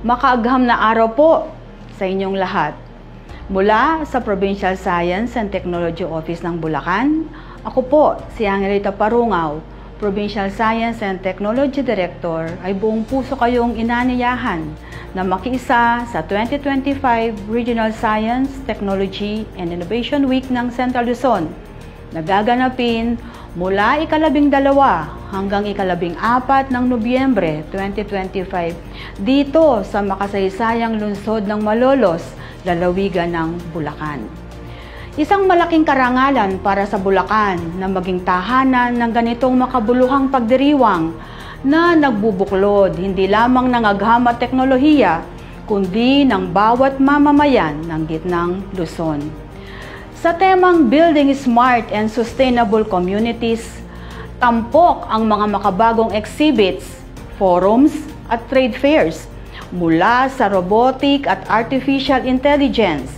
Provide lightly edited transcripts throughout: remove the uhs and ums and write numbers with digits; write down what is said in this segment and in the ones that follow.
Makaagham na araw po sa inyong lahat. Mula sa Provincial Science and Technology Office ng Bulacan, ako po si Angelita Parungaw, Provincial Science and Technology Director, ay buong puso kayong inaniyahan na makiisa sa 2025 Regional Science, Technology and Innovation Week ng Central Luzon na gaganapin mula ika-12 hanggang ika-14 ng Nobyembre 2025 dito sa makasaysayang lungsod ng Malolos, lalawigan ng Bulacan. Isang malaking karangalan para sa Bulacan na maging tahanan ng ganitong makabuluhang pagdiriwang na nagbubuklod hindi lamang ng agham at teknolohiya kundi ng bawat mamamayan ng gitnang Luzon. Sa temang Building Smart and Sustainable Communities, tampok ang mga makabagong exhibits, forums at trade fairs mula sa robotic at artificial intelligence,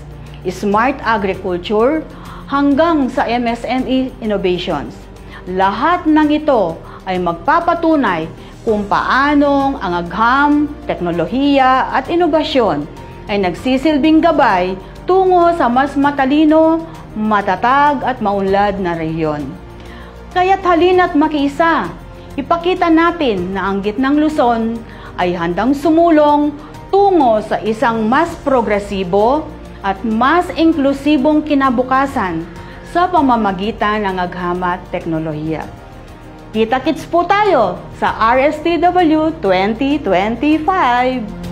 smart agriculture hanggang sa MSME innovations. Lahat ng ito ay magpapatunay kung paanong ang agham, teknolohiya at inobasyon ay nagsisilbing gabay tungo sa mas matalino, matatag at maunlad na rehiyon. Kaya't halina't makiisa, ipakita natin na ang gitnang Luzon ay handang sumulong tungo sa isang mas progresibo at mas inklusibong kinabukasan sa pamamagitan ng agham at teknolohiya. Kita-kits po tayo sa RSTW 2025!